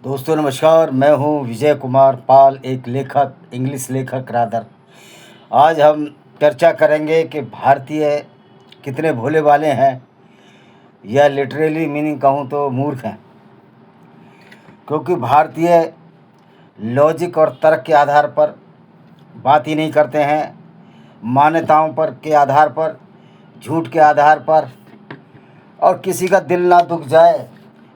दोस्तों नमस्कार, मैं हूं विजय कुमार पाल, एक लेखक, इंग्लिश लेखक रादर। आज हम चर्चा करेंगे कि भारतीय कितने भोले भाले हैं, या लिटरली मीनिंग कहूं तो मूर्ख हैं। क्योंकि भारतीय लॉजिक और तर्क के आधार पर बात ही नहीं करते हैं, मान्यताओं पर के आधार पर, झूठ के आधार पर, और किसी का दिल ना दुख जाए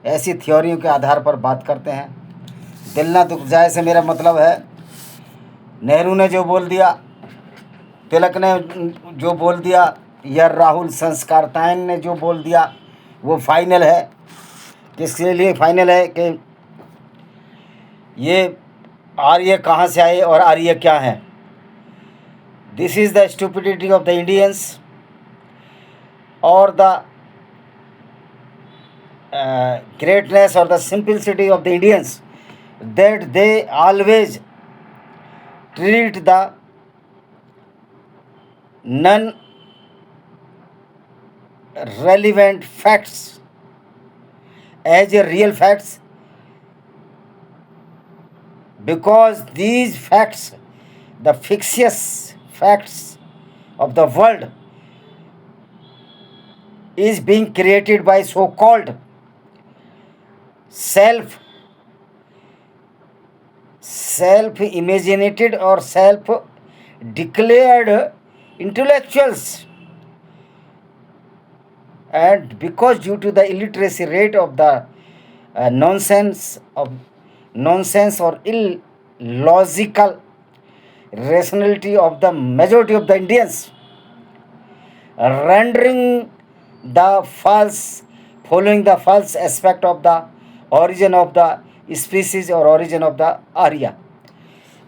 ऐसी थ्योरियों के आधार पर बात करते हैं। दिल ना दुख जाए से मेरा मतलब है, नेहरू ने जो बोल दिया, तिलक ने जो बोल दिया, या राहुल संस्कारतायन ने जो बोल दिया, वो फाइनल है। किसके लिए फाइनल है कि ये आर्य कहाँ से आए और आर्य क्या है। This is the stupidity of the Indians और the greatness or the simplicity of the Indians, that they always treat the non-relevant facts as a real facts, because these facts, the fictitious facts of the world, is being created by so-called self-imaginated or self-declared intellectuals, and because due to the illiteracy rate of the nonsense or illogical rationality of the majority of the Indians, rendering the false, following the false aspect of the origin of the species or origin of the Arya।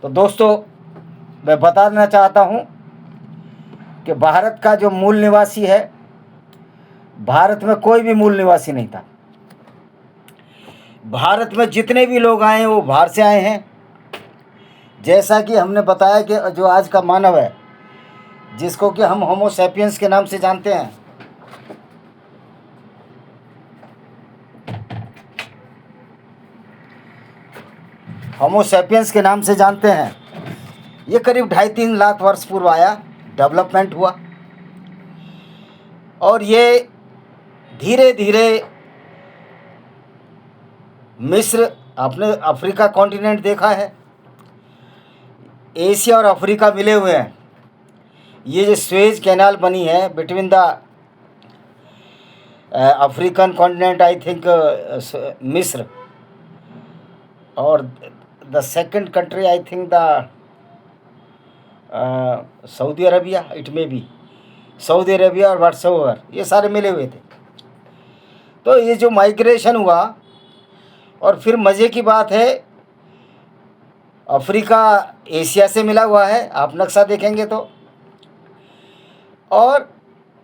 तो दोस्तों, मैं बता देना चाहता हूँ कि भारत का जो मूल निवासी है, भारत में कोई भी मूल निवासी नहीं था। भारत में जितने भी लोग आए हैं वो बाहर से आए हैं। जैसा कि हमने बताया कि जो आज का मानव है, जिसको कि हम होमो सैपियंस के नाम से जानते हैं, होमो सैपियंस के नाम से जानते हैं, ये करीब 2.5-3 लाख वर्ष पूर्व आया, डेवलपमेंट हुआ, और ये धीरे धीरे मिस्र, आपने अफ्रीका कॉन्टिनेंट देखा है, एशिया और अफ्रीका मिले हुए हैं। ये जो स्वेज कैनाल बनी है between the African continent, I think मिस्र, और the second country I think the Saudi Arabia, it में बी सऊदी अरबिया और व्हाट्सएवर, ये सारे मिले हुए थे। तो ये जो माइग्रेशन हुआ, और फिर मज़े की बात है, अफ्रीका एशिया से मिला हुआ है, आप नक्शा देखेंगे तो, और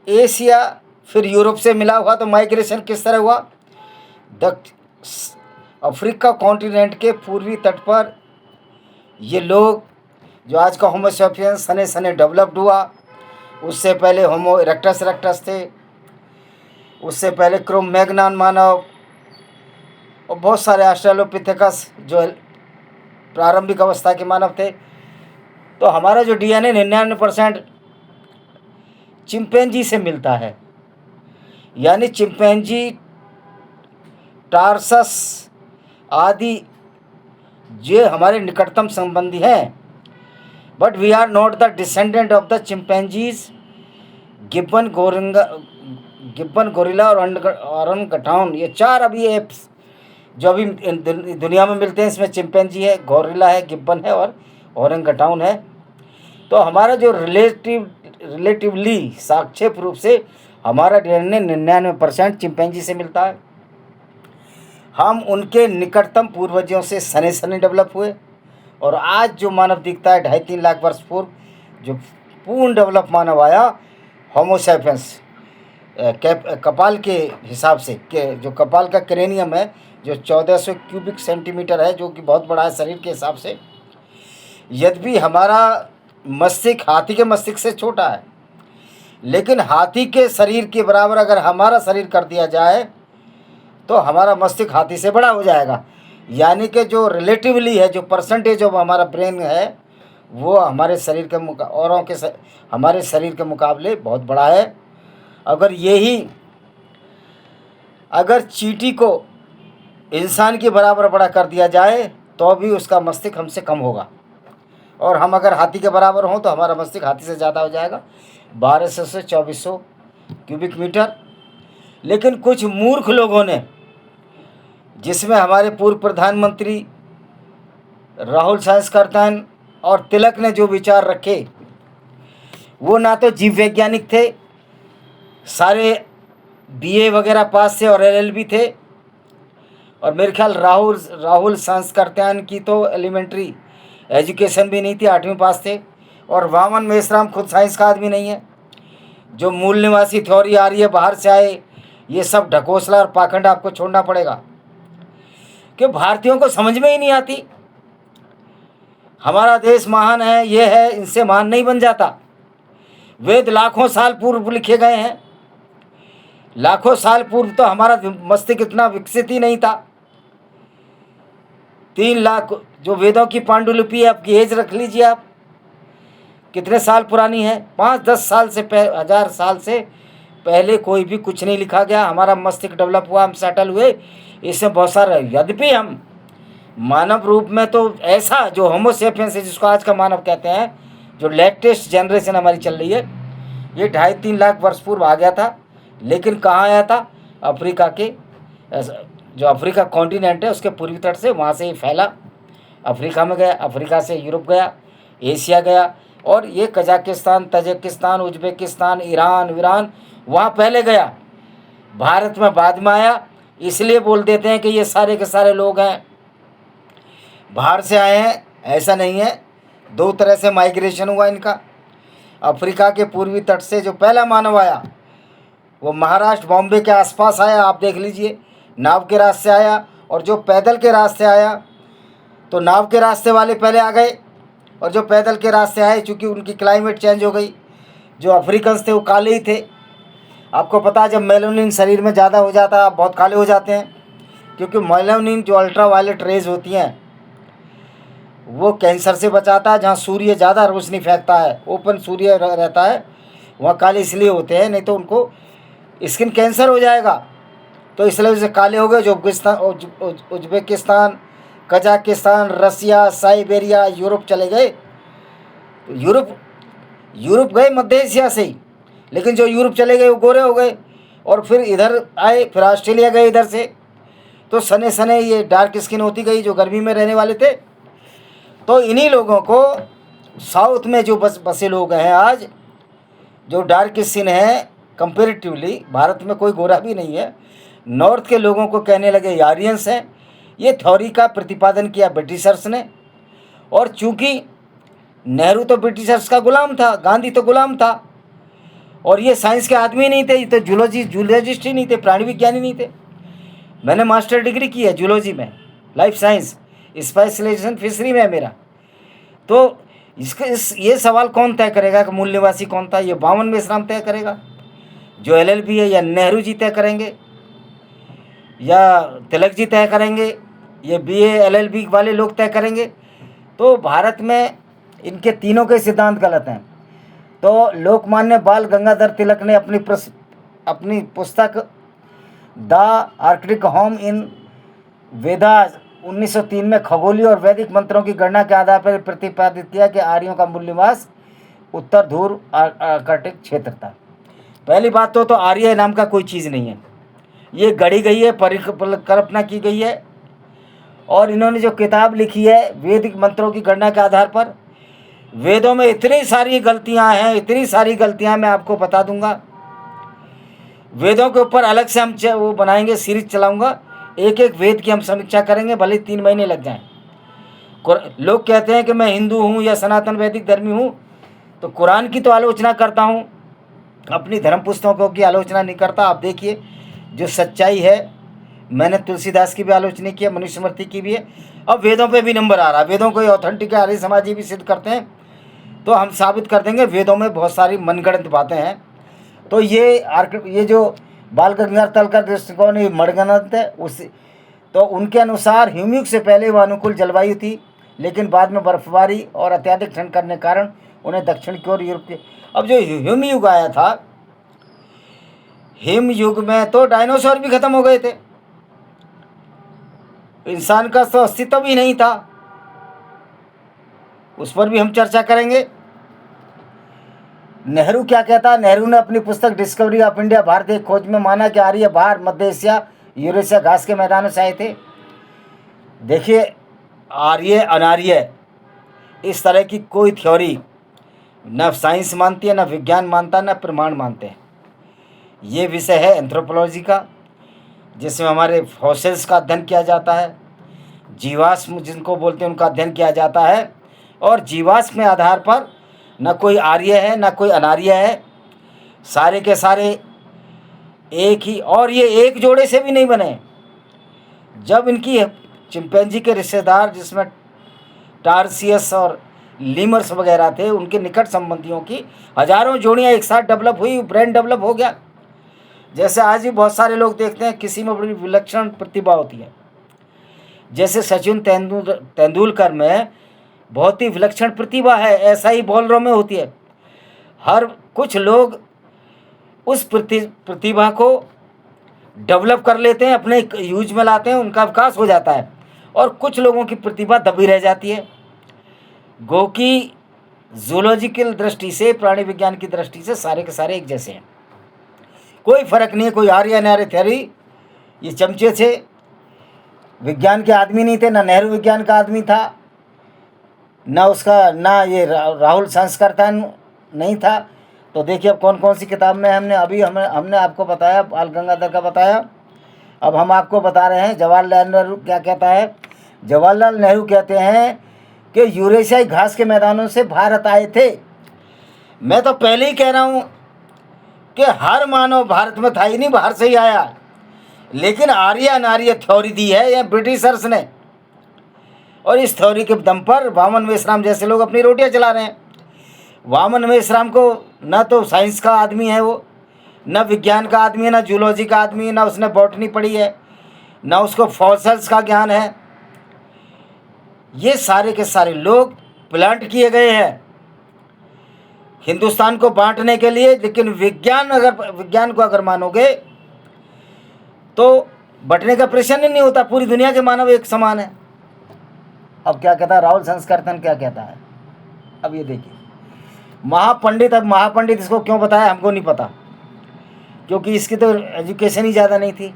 एशिया फिर यूरोप से मिला हुआ। तो माइग्रेशन किस तरह हुआ? अफ्रीका कॉन्टिनेंट के पूर्वी तट पर ये लोग, जो आज का होमो सैपियंस सने सने डेवलप्ड हुआ, उससे पहले होमो इरेक्टस थे, उससे पहले क्रो-मैग्नन मानव, और बहुत सारे ऑस्ट्रेलोपिथेकस जो प्रारंभिक अवस्था के मानव थे। तो हमारा जो DNA 99% चिंपैंजी से मिलता है, यानी चिंपैंजी, टार्सस आदि ये हमारे निकटतम संबंधी हैं। But we are not the descendant of the chimpanzees, gibbon, gorilla और ओरंगटाउन। ये 4 अभी एप्स जो अभी दुनिया में मिलते हैं, इसमें चिंपैंजी है, गोरिल्ला है, गिब्बन है और ओरंगटाउन है। तो हमारा जो रिलेटिवली सापेक्ष रूप से हमारा DNA 99% चिंपैंजी से मिलता है। हम उनके निकटतम पूर्वजों से सने सने डेवलप हुए, और आज जो मानव दिखता है 2.5-3 लाख वर्ष पूर्व, जो पूर्ण डेवलप मानव आया, होमो सैपियंस, कपाल के हिसाब से, के जो कपाल का क्रेनियम है जो 1400 क्यूबिक सेंटीमीटर है, जो कि बहुत बड़ा है शरीर के हिसाब से। यद्यपि हमारा मस्तिष्क हाथी के मस्तिष्क से छोटा है, लेकिन हाथी के शरीर के बराबर अगर हमारा शरीर कर दिया जाए तो हमारा मस्तिष्क हाथी से बड़ा हो जाएगा। यानी कि जो रिलेटिवली है, जो परसेंटेज ऑफ हमारा ब्रेन है, वो हमारे शरीर के औरों के हमारे शरीर के मुकाबले बहुत बड़ा है। अगर चींटी को इंसान के बराबर बड़ा कर दिया जाए तो भी उसका मस्तिष्क हमसे कम होगा, और हम अगर हाथी के बराबर हों तो हमारा मस्तिष्क हाथी से ज़्यादा हो जाएगा, 1200 से 2400 क्यूबिक मीटर। लेकिन कुछ मूर्ख लोगों ने, जिसमें हमारे पूर्व प्रधानमंत्री राहुल सांसकरतान और तिलक ने जो विचार रखे, वो ना तो जीव वैज्ञानिक थे, सारे बीए वगैरह पास थे और एलएलबी थे, और मेरे ख्याल राहुल सांसकरतान की तो एलिमेंट्री एजुकेशन भी नहीं थी, 8वीं पास थे। और वामन मेश्राम खुद साइंस का आदमी नहीं है। जो मूल निवासी थ्योरी आ रही है बाहर से आए, ये सब ढकोसला और पाखंड आपको छोड़ना पड़ेगा, कि भारतीयों को समझ में ही नहीं आती। हमारा देश महान है, ये है, इनसे महान नहीं बन जाता। वेद लाखों साल पूर्व लिखे गए हैं, लाखों साल पूर्व तो हमारा मस्तिष्क इतना विकसित ही नहीं था। 3 लाख जो वेदों की पांडुलिपि है, आपकी एज रख लीजिए आप, कितने साल पुरानी है, 5-10 साल से 1000 साल से पहले कोई भी कुछ नहीं लिखा गया। हमारा मस्तिष्क डेवलप हुआ, हम सेटल हुए, इसमें बहुत सारा। यद्यपि हम मानव रूप में तो ऐसा जो होमो सेपियंस है, जिसको आज का मानव कहते हैं, जो लेटेस्ट जनरेशन हमारी चल रही है, ये 2.5-3 लाख वर्ष पूर्व आ गया था। लेकिन कहाँ आया था? अफ्रीका के, जो अफ्रीका कॉन्टिनेंट है उसके पूर्वी तट से, वहाँ से ये फैला, अफ्रीका में गया, अफ्रीका से यूरोप गया, एशिया गया, और ये कजाकिस्तान, तजिकिस्तान, उज्बेकिस्तान, ईरान वहाँ पहले गया, भारत में बाद में आया। इसलिए बोल देते हैं कि ये सारे के सारे लोग हैं बाहर से आए हैं, ऐसा नहीं है। 2 तरह से माइग्रेशन हुआ इनका। अफ्रीका के पूर्वी तट से जो पहला मानव आया, वो महाराष्ट्र बॉम्बे के आसपास आया, आप देख लीजिए, नाव के रास्ते आया। और जो पैदल के रास्ते आया, तो नाव के रास्ते वाले पहले आ गए, और जो पैदल के रास्ते आए, चूँकि उनकी क्लाइमेट चेंज हो गई, जो अफ्रीकन्स थे वो काले ही थे। आपको पता है, जब मेलानिन शरीर में ज़्यादा हो जाता है, आप बहुत काले हो जाते हैं, क्योंकि मेलानिन जो अल्ट्रा वायलेट रेज होती हैं, वो कैंसर से बचाता है। जहाँ सूर्य ज़्यादा रोशनी फेंकता है, ओपन सूर्य रहता है, वहाँ काले इसलिए होते हैं, नहीं तो उनको स्किन कैंसर हो जाएगा। तो इसलिए उसे काले हो गए। जो उज्बेकिस्तान, कजाकिस्तान, रसिया, साइबेरिया, यूरोप चले गए। यूरोप गए मध्य एशिया से ही, लेकिन जो यूरोप चले गए वो गोरे हो गए, और फिर इधर आए, फिर ऑस्ट्रेलिया गए इधर से, तो सने सने ये डार्क स्किन होती गई, जो गर्मी में रहने वाले थे। तो इन्हीं लोगों को साउथ में जो बसे लोग हैं आज, जो डार्क स्किन है, कंपेरेटिवली भारत में कोई गोरा भी नहीं है, नॉर्थ के लोगों को कहने लगे आर्यंस हैं। ये थ्योरी का प्रतिपादन किया ब्रिटिशर्स ने, और चूँकि नेहरू तो ब्रिटिशर्स का गुलाम था, गांधी तो गुलाम था, और ये साइंस के आदमी नहीं थे, ये तो जूलॉजिस्ट ही नहीं थे, प्राणी विज्ञानी नहीं थे। मैंने मास्टर डिग्री की है जूलॉजी में, लाइफ साइंस, स्पेशलाइजेशन फिशरी में है मेरा। तो ये सवाल कौन तय करेगा कि मूल निवासी कौन था? ये वामन मेश्राम तय करेगा, जो एलएलबी है, या नेहरू जी तय करेंगे, या तिलक जी तय करेंगे, ये बीए एलएलबी वाले लोग तय करेंगे? तो भारत में इनके तीनों के सिद्धांत गलत हैं। तो लोकमान्य बाल गंगाधर तिलक ने अपनी पुस्तक the Arctic home in Vedas 1903 में खगोलीय और वैदिक मंत्रों की गणना के आधार पर प्रतिपादित किया कि आर्यों का मूल निवास उत्तर ध्रुव आर्कटिक क्षेत्र था। पहली बात तो आर्य नाम का कोई चीज़ नहीं है, ये गढ़ी गई है, परिकल्पना की गई है। और इन्होंने जो किताब लिखी है वैदिक मंत्रों की गणना के आधार पर, वेदों में इतनी सारी गलतियां हैं, इतनी सारी गलतियां, मैं आपको बता दूंगा। वेदों के ऊपर अलग से हम वो बनाएंगे, सीरीज चलाऊंगा, एक एक वेद की हम समीक्षा करेंगे, भले 3 महीने लग जाएं। लोग कहते हैं कि मैं हिंदू हूँ या सनातन वैदिक धर्मी हूँ, तो कुरान की तो आलोचना करता हूँ, अपनी धर्म पुस्तकों की आलोचना नहीं करता। आप देखिए जो सच्चाई है, मैंने तुलसीदास की भी आलोचना की है, मनुस्मृति की भी है, अब वेदों पे भी नंबर आ रहा है। वेदों को ऑथेंटिक आर्य समाजी भी सिद्ध करते हैं, तो हम साबित कर देंगे वेदों में बहुत सारी मनगढ़ंत बातें हैं। तो ये जो बाल गंगाधर तिलक का दृष्टिकोण ये मनगढ़ंत है, तो उनके अनुसार ह्यूमिक से पहले वह अनुकूल जलवायु थी, लेकिन बाद में बर्फबारी और अत्यधिक ठंड करने के कारण उन्हें दक्षिण की ओर यूरोप के, अब जो हिम युग आया था, हिम युग में तो डायनासोर भी खत्म हो गए थे, इंसान का तो अस्तित्व ही नहीं था। उस पर भी हम चर्चा करेंगे। नेहरू क्या कहता है? नेहरू ने अपनी पुस्तक डिस्कवरी ऑफ इंडिया भारत एक खोज में माना कि आर्य बाहर मध्य एशिया यूरेशिया घास के मैदानों से आए थे। देखिए, आर्य अनार्य इस तरह की कोई थ्योरी न साइंस मानती है, न विज्ञान मानता, न प्रमाण मानते हैं। ये विषय है एंथ्रोपोलॉजी का, जिसमें हमारे फॉसिल्स का अध्ययन किया जाता है, जीवाश्म जिनको बोलते हैं उनका अध्ययन किया जाता है, और जीवाश्म के आधार पर न कोई आर्य है न कोई अनार्य है, सारे के सारे एक ही, और ये एक जोड़े से भी नहीं बने। जब इनकी चिंपैंजी के रिश्तेदार जिसमें टार्सियस और लीमर्स वगैरह थे, उनके निकट संबंधियों की हजारों जोड़ियां एक साथ डेवलप हुई, ब्रेन डेवलप हो गया। जैसे आज भी बहुत सारे लोग देखते हैं किसी में बड़ी विलक्षण प्रतिभा होती है, जैसे सचिन तेंदुलकर में बहुत ही विलक्षण प्रतिभा है, ऐसा ही बॉलरों में होती है। हर कुछ लोग उस प्रतिभा को डेवलप कर लेते हैं, अपने यूज में लाते हैं, उनका विकास हो जाता है, और कुछ लोगों की प्रतिभा दबी रह जाती है। गो की जूलॉजिकल दृष्टि से, प्राणी विज्ञान की दृष्टि से सारे के सारे एक जैसे हैं, कोई फर्क नहीं है। कोई आर्य अनार्य थ्योरी, ये चमचे थे, विज्ञान के आदमी नहीं थे, ना नेहरू विज्ञान का आदमी था, ना उसका, ना ये राहुल संस्कर्ता नहीं था। तो देखिए अब कौन कौन सी किताब में हमने आपको बताया, बाल गंगाधर का बताया, अब हम आपको बता रहे हैं जवाहरलाल नेहरू क्या कहता है। जवाहरलाल नेहरू कहते हैं कि यूरेशियाई घास के मैदानों से भारत आए थे। मैं तो पहले ही कह रहा हूँ कि हर मानव भारत में था ही नहीं, बाहर से ही आया, लेकिन आर्य अनार्य थ्योरी दी है या ब्रिटिशर्स ने, और इस थ्योरी के दम पर वामन मेश्राम जैसे लोग अपनी रोटियां चला रहे हैं। वामन मेश्राम को न तो साइंस का आदमी है वो, न विज्ञान का आदमी है, न जूलॉजी का आदमी है, न उसने बॉटनी पढ़ी है, न उसको फॉसिल्स का ज्ञान है। ये सारे के सारे लोग प्लांट किए गए हैं हिंदुस्तान को बांटने के लिए। लेकिन विज्ञान को अगर मानोगे तो बंटने का प्रश्न ही नहीं होता, पूरी दुनिया के मानव एक समान है। अब क्या कहता है राहुल संस्कर्तन, क्या कहता है? अब ये देखिए, महापंडित, अब महापंडित इसको क्यों बताया हमको नहीं पता, क्योंकि इसकी तो एजुकेशन ही ज़्यादा नहीं थी।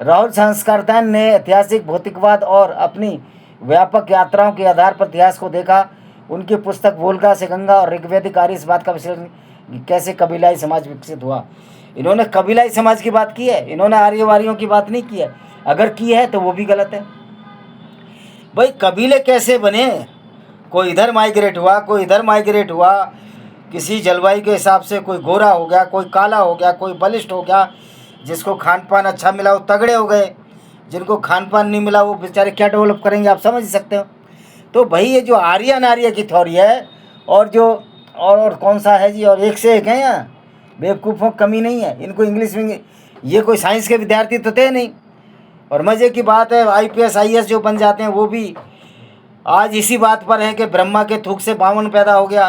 राहुल संस्कर्तन ने ऐतिहासिक भौतिकवाद और अपनी व्यापक यात्राओं के आधार पर इतिहास को देखा। उनकी पुस्तक वोल्गा से गंगा और ऋग्वेदिक आर्य इस बात का विश्लेषण कैसे कबीलाई समाज विकसित हुआ। इन्होंने कबीलाई समाज की बात की है, इन्होंने आर्यवारियों की बात नहीं की है। अगर की है तो वो भी गलत है। भाई कबीले कैसे बने? कोई इधर माइग्रेट हुआ, कोई इधर माइग्रेट हुआ, किसी जलवायु के हिसाब से कोई गोरा हो गया, कोई काला हो गया, कोई बलिष्ठ हो गया। जिसको खान पान अच्छा मिला वो तगड़े हो गए, जिनको खान पान नहीं मिला वो बेचारे क्या डेवलप करेंगे, आप समझ सकते हो। तो भाई ये जो आर्य अनार्य की थ्योरी है, और जो और कौन सा है जी, और एक से एक है यहाँ, बेवकूफ़ों कमी नहीं है। इनको इंग्लिश में, ये कोई साइंस के विद्यार्थी तो थे नहीं। और मज़े की बात है IPS IAS जो बन जाते हैं वो भी आज इसी बात पर है कि ब्रह्मा के थूक से बावन पैदा हो गया,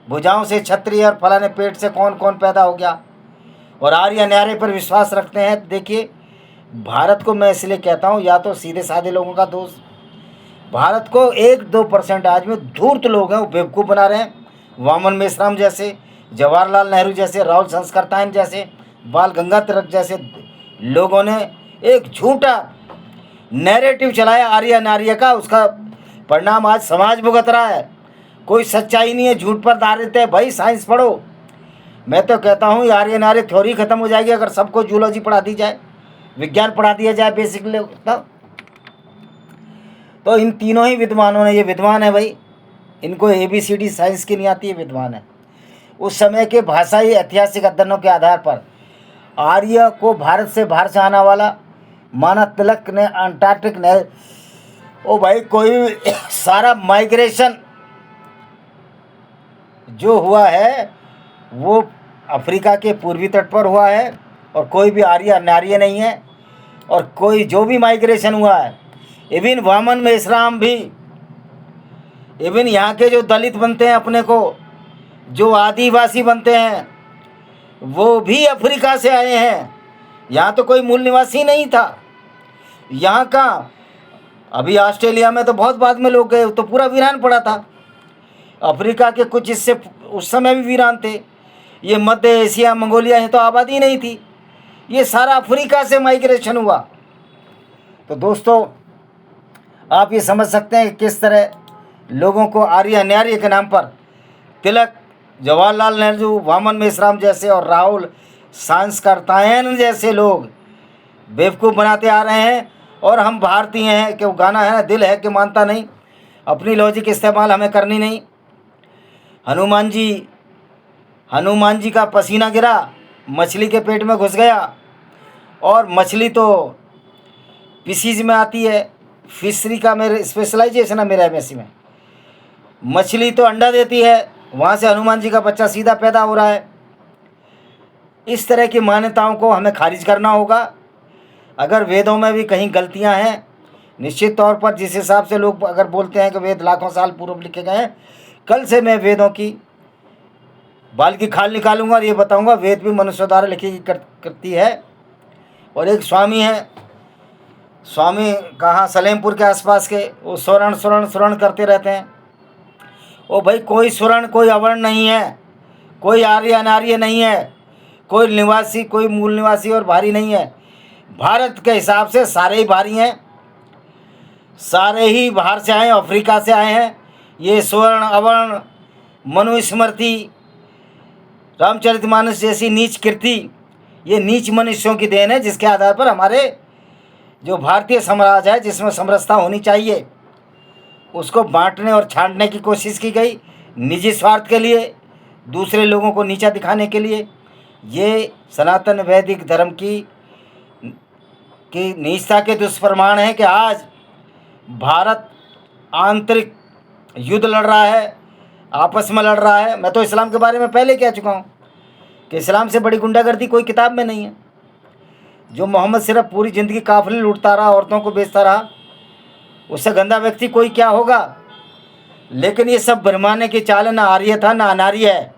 भुजाओं से क्षत्रिय और फलाने पेट से कौन कौन पैदा हो गया, और आर्य अनार्य पर विश्वास रखते हैं। देखिए भारत को मैं इसलिए कहता हूँ, या तो सीधे साधे लोगों का दोष, भारत को 1-2% आज में धूर्त लोग हैं वो बेवकूफ़ बना रहे हैं। वामन मेश्राम जैसे, जवाहरलाल नेहरू जैसे, राहुल संस्कर्तन जैसे, बाल गंगाधर जैसे लोगों ने एक झूठा नैरेटिव चलाया आर्य अनार्य का, उसका परिणाम आज समाज भुगत रहा है। कोई सच्चाई नहीं है, झूठ पर आधारित है। भाई साइंस पढ़ो। मैं तो कहता हूँ आर्य अनार्य थ्योरी खत्म हो जाएगी अगर सबको जूलॉजी पढ़ा दी जाए, विज्ञान पढ़ा दिया जाए बेसिकली तब। तो इन तीनों ही विद्वानों ने, ये विद्वान है भाई, इनको ABCD साइंस की नहीं आती है, विद्वान है। उस समय के भाषाई ऐतिहासिक अध्ययनों के आधार पर आर्य को भारत से बाहर से आने वाला माना। तिलक ने अंटार्कटिक ने, ओ भाई कोई सारा माइग्रेशन जो हुआ है वो अफ्रीका के पूर्वी तट पर हुआ है, और कोई भी आर्य अनार्य नहीं है। और कोई जो भी माइग्रेशन हुआ है, इवन वामन में इस्लाम भी, इवन यहाँ के जो दलित बनते हैं अपने को, जो आदिवासी बनते हैं, वो भी अफ्रीका से आए हैं। यहाँ तो कोई मूल निवासी नहीं था। यहाँ का अभी ऑस्ट्रेलिया में तो बहुत बाद में लोग गए, तो पूरा वीरान पड़ा था। अफ्रीका के कुछ हिस्से उस समय भी वीरान थे। ये मध्य एशिया, मंगोलिया है तो आबादी नहीं थी। ये सारा अफ्रीका से माइग्रेशन हुआ। तो दोस्तों, आप ये समझ सकते हैं कि किस तरह लोगों को आर्य अनार्य के नाम पर तिलक, जवाहरलाल नेहरू, वामन मेश्राम जैसे और राहुल सांस्कृतायन जैसे लोग बेवकूफ़ बनाते आ रहे हैं। और हम भारतीय हैं कि वो गाना है ना, दिल है कि मानता नहीं, अपनी लॉजिक इस्तेमाल हमें करनी नहीं। हनुमान जी का पसीना गिरा, मछली के पेट में घुस गया, और मछली तो फिशीज में आती है। फिशरी का मेरे स्पेशलाइजेशन है मेरा एमएससी में। मछली तो अंडा देती है, वहाँ से हनुमान जी का बच्चा सीधा पैदा हो रहा है। इस तरह की मान्यताओं को हमें खारिज करना होगा। अगर वेदों में भी कहीं गलतियां हैं, निश्चित तौर पर जिस हिसाब से लोग अगर बोलते हैं कि वेद लाखों साल पूर्व लिखे गए हैं, कल से मैं वेदों की बाल की खाल निकालूंगा और ये बताऊंगा वेद भी मनुष्य द्वारा लिखी करती है। और एक स्वामी है, स्वामी कहाँ, सलेमपुर के आसपास के, वो स्वर्ण स्वर्ण स्वर्ण करते रहते हैं। ओ भाई, कोई स्वर्ण कोई अवर्ण नहीं है, कोई आर्य अनार्य नहीं है, कोई निवासी कोई मूल निवासी और भारी नहीं है। भारत के हिसाब से सारे ही भारी हैं, सारे ही बाहर से आए, अफ्रीका से आए हैं। ये स्वर्ण अवर्ण, मनुस्मृति, रामचरितमानस जैसी नीच कृति, ये नीच मनुष्यों की देन है, जिसके आधार पर हमारे जो भारतीय समाज है, जिसमें समरसता होनी चाहिए, उसको बांटने और छांटने की कोशिश की गई, निजी स्वार्थ के लिए, दूसरे लोगों को नीचा दिखाने के लिए। ये सनातन वैदिक धर्म की नीचता के दुष्प्रमाण है कि आज भारत आंतरिक युद्ध लड़ रहा है, आपस में लड़ रहा है। मैं तो इस्लाम के बारे में पहले कह चुका हूँ कि इस्लाम से बड़ी गुंडागर्दी कोई किताब में नहीं है। जो मोहम्मद सिर्फ पूरी ज़िंदगी काफिले लूटता रहा, औरतों को बेचता रहा, उससे गंदा व्यक्ति कोई क्या होगा। लेकिन ये सब भरमाने की चाल ना आर्य था ना अनार्य है,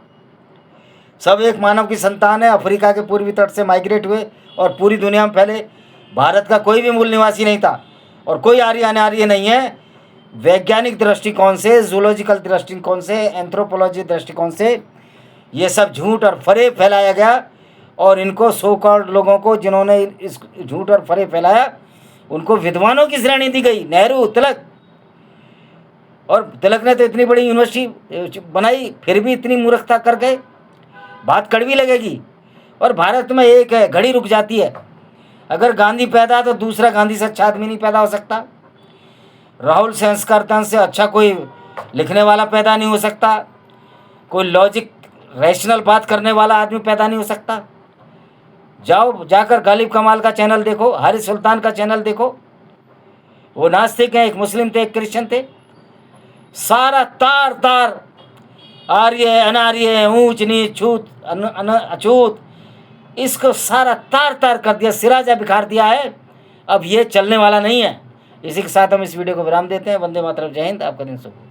सब एक मानव की संतान है। अफ्रीका के पूर्वी तट से माइग्रेट हुए और पूरी दुनिया में फैले। भारत का कोई भी मूल निवासी नहीं था और कोई आर्य अनार्य नहीं है। वैज्ञानिक दृष्टिकोण से, जूलॉजिकल दृष्टिकोण से, एंथ्रोपोलॉजी दृष्टिकोण से ये सब झूठ और फरेब फैलाया गया। और इनको सो कॉल्ड लोगों को, जिन्होंने इस झूठ और फरेब फैलाया, उनको विद्वानों की श्रेणी दी गई। नेहरू, तिलक, और तिलक ने तो इतनी बड़ी यूनिवर्सिटी बनाई, फिर भी इतनी मूर्खता कर गए। बात कड़वी लगेगी। और भारत में एक है, घड़ी रुक जाती है। अगर गांधी पैदा तो दूसरा गांधी से अच्छा आदमी नहीं पैदा हो सकता। राहुल संस्कर्तन से अच्छा कोई लिखने वाला पैदा नहीं हो सकता। कोई लॉजिक रैशनल बात करने वाला आदमी पैदा नहीं हो सकता। जाकर गालिब कमाल का चैनल देखो, हारिस सुल्तान का चैनल देखो। वो नास्तिक हैं, एक मुस्लिम थे, एक क्रिश्चियन थे। सारा तार तार आर्य अनार्य, ऊंच नीच, छूत अछूत, इसको सारा तार तार कर दिया, सिराजा बिखार दिया है। अब ये चलने वाला नहीं है। इसी के साथ हम इस वीडियो को विराम देते हैं। वंदे मातरम, जय हिंद, आपका दिन शुभ।